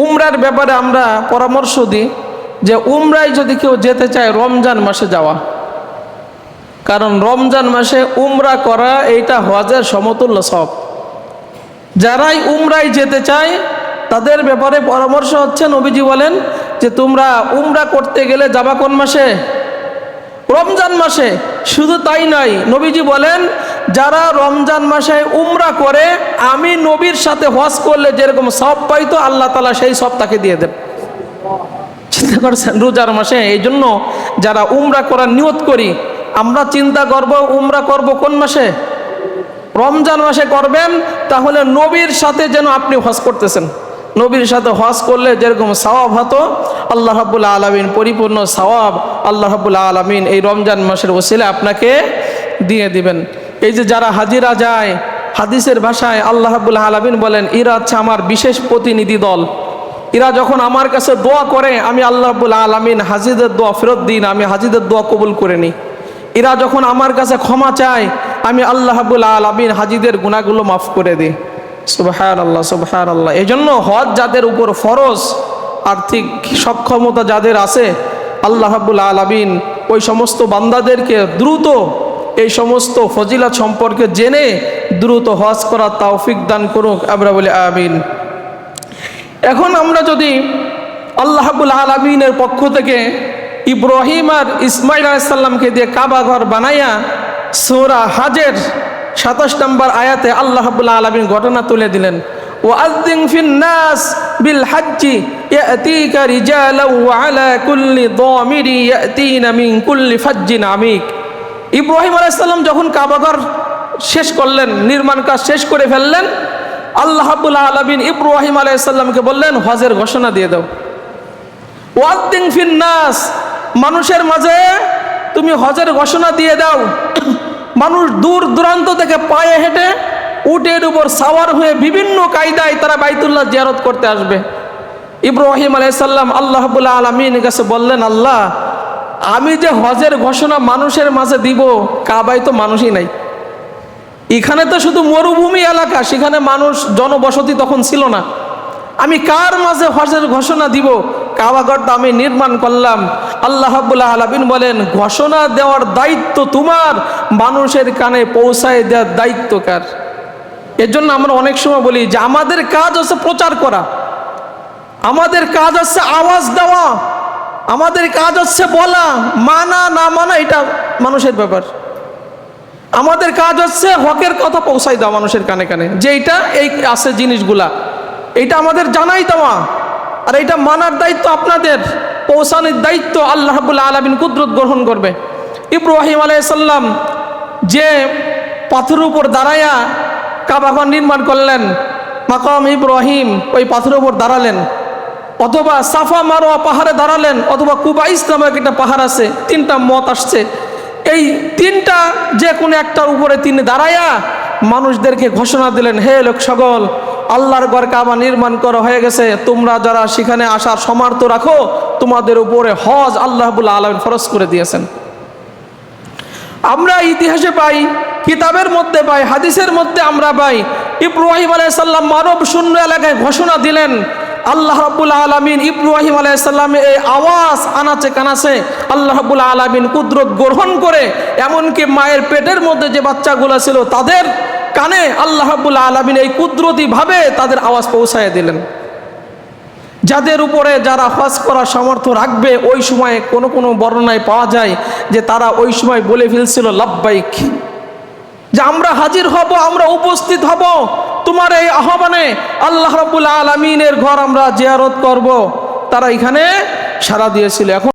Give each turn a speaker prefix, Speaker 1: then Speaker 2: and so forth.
Speaker 1: উমরার ব্যাপারে আমরা পরামর্শ দিই যে উমরায় যদি কেউ যেতে চায় রমজান মাসে যাওয়া, কারণ রমজান মাসে উমরা করা এইটা হজের সমতুল্য সব। যারাই উমরায় যেতে চায় তাদের ব্যাপারে পরামর্শ হচ্ছে, নবীজি বলেন যে তোমরা উমরা করতে গেলে যাবা কোন মাসে? রমজান মাসে। শুধু তাই নয়, নবীজি বলেন যারা রমজান মাসে উমরা করে আমি নবীর সাথে হজ করলে যেরকম সব পাইতো আল্লাহ তাআলা সেই সব তাকে দিয়ে দেন। চিন্তা করছেন রোজার মাসে। এই জন্য যারা উমরা করার নিয়ত করি আমরা চিন্তা করব উমরা করব কোন মাসে? রমজান মাসে করবেন, তাহলে নবীর সাথে যেন আপনি হজ করতেছেন। নবীর সাথে হজ করলে যেরকম সওয়াব হতো আল্লাহ রাব্বুল আলামিন পরিপূর্ণ সওয়াব আল্লাহ রাব্বুল আলামিন এই রমজান মাসের ওসিলায় আপনাকে দিয়ে দিবেন। এই যে যারা হাজিরা যায়, হাদিসের ভাষায় আল্লাহ রাব্বুল আলামিন বলেন এরা হচ্ছে আমার বিশেষ প্রতিনিধি দল। এরা যখন আমার কাছে দোয়া করে আমি আল্লাহ রাব্বুল আলামিন হাজিদের দোয়া ফেরত দিই না, আমি হাজিদের দোয়া কবুল করে নিই। এরা যখন আমার কাছে ক্ষমা চায় আমি আল্লাহ রাব্বুল আলামিন হাজিদের গুনাহগুলো মাফ করে দিই। সুবহানাল্লাহ, সুবহানাল্লাহ। এই জন্য হজ যাদের উপর ফরজ, আর্থিক সক্ষমতা যাদের আছে, আল্লাহ রাব্বুল আলামিন ওই সমস্ত বান্দাদেরকে দ্রুত এই সমস্ত ফজিলত সম্পর্কে জেনে দ্রুত হজ করার তৌফিক দান করুক। আমরা বলি আমিন। এখন আমরা যদি আল্লাহ রাব্বুল আলামিনের পক্ষ থেকে ইব্রাহিম আর ইসমাইল আলাইহিস সালামকে দিয়ে কাবা ঘর বানাইয়া সূরা হজের 27 নম্বর আয়াতে আল্লাহ রাব্বুল আলামিন ঘটনা তুলে দিলেন, ওয়াআযযিন ফিন নাস বিল হজ্জি ইয়াতিকা রিজালান ওয়া আলা কুল্লি দামিরি ইয়াতিনা মিন কুল্লি ফাজ্জিন আমিক। ইব্রাহিম আলাইহিস সালাম যখন কাবা ঘর শেষ করলেন, নির্মাণ কাজ শেষ করে ফেললেন, আল্লাহ রাব্বুল আলামিন ইব্রাহিম আলাইহিস সালামকে বললেন হজের ঘোষণা দিয়ে দাও। ওয়াআযযিন ফিন নাস, মানুষের মাঝে তুমি হজের ঘোষণা দিয়ে দাও। মানুষ দূর দূরান্ত থেকে পায়ে হেঁটে উটের উপর সাওয়ার হয়ে বিভিন্ন কায়দায় তারা বাইতুল্লাহ জিয়ারত করতে আসবে। ইব্রাহিম আলাইহিস সালাম আল্লাহ রাব্বুল আলামিনের কাছে বললেন, আল্লাহ আমি যে হজের ঘোষণা মানুষের মাঝে দিব, কাবায় তো মানুষই নাই, এখানে তো শুধু মরুভূমি এলাকা, সেখানে মানুষ জনবসতি তখন ছিল না, আমি কার মাঝে হজের ঘোষণা দিব? কাবাঘরটা আমি নির্মাণ করলাম। আল্লাহ রাব্বুল আলামিন বলেন ঘোষণা দেওয়ার দায়িত্ব তোমার, মানুষের কানে পৌঁছায় দেওয়ার দায়িত্ব কার? এর জন্য আমরা অনেক সময় বলি যে আমাদের কাজ হচ্ছে প্রচার করা, আমাদের কাজ হচ্ছে আওয়াজ দেওয়া, আমাদের কাজ হচ্ছে বলা, মানা না মানা এটা মানুষের ব্যাপার। আমাদের কাজ হচ্ছে হকের কথা পৌঁছাই দেওয়া মানুষের কানে কানে, যে এইটা এই আছে জিনিসগুলা, এইটা আমাদের জানাই দেওয়া, আর এইটা মানার দায়িত্ব আপনাদের, পৌঁছানোর দায়িত্ব আল্লাহ রাব্বুল আলামিন কুদরত গ্রহণ করবে। ইব্রাহিম আলাইহিস সালাম যে পাথরের উপর দাঁড়ায়া কাবাঘর নির্মাণ করলেন, মাকাম ইব্রাহিম, ওই পাথরের উপর দাঁড়ালেন, অথবা সাফা মারোয়া পাহাড়ে দাঁড়ালেন, অথবা কুবাইস নামে একটা পাহাড় আছে, তিনটা মত আসছে, এই তিনটা যে কোনো একটার উপরে তিনি দাঁড়ায়া মানুষদেরকে ঘোষণা দিলেন, হে লোক সকল, আল্লাহর ঘর কাবা নির্মাণ করা হয়ে গেছে, তোমরা যারা সেখানে আসার সামর্থ্য রাখো তোমাদের উপরে হজ আল্লাহ রাব্বুল আলামিন ফরজ করে দিয়েছেন। আমরা ইতিহাসে পাই, কিতাবের মধ্যে পাই, হাদিসের মধ্যে আমরা পাই, ইব্রাহিম আলাইহিস সালাম মানব শূন্য এলাকায় ঘোষণা দিলেন, আল্লাহ রাব্বুল আলামিন ইব্রাহিম আলাইহিস সালামের এই আওয়াজ আনাচে কানাচে আল্লাহ রাব্বুল আলামিন কুদরত গ্রহণ করে এমনকি মায়ের পেটের মধ্যে যে বাচ্চাগুলো ছিল তাদের কানে আল্লাহ রাব্বুল আলামিন এই কুদরতি ভাবে তাদের আওয়াজ পৌঁছায় দিলেন। যাদের উপরে যারা হজ করার সামর্থ্য রাখবে, ওই সময় কোনো কোনো বর্ণনায় পাওয়া যায় যে তারা ওই সময় বলে ফেলছিল লাব্বাইক, যে আমরা হাজির হব, আমরা উপস্থিত হব তোমার এই আহ্বানে, আল্লাহ রাব্বুল আলামিনের ঘর আমরা জিয়ারত করব। তারা এখানে সাড়া দিয়েছিল। এখন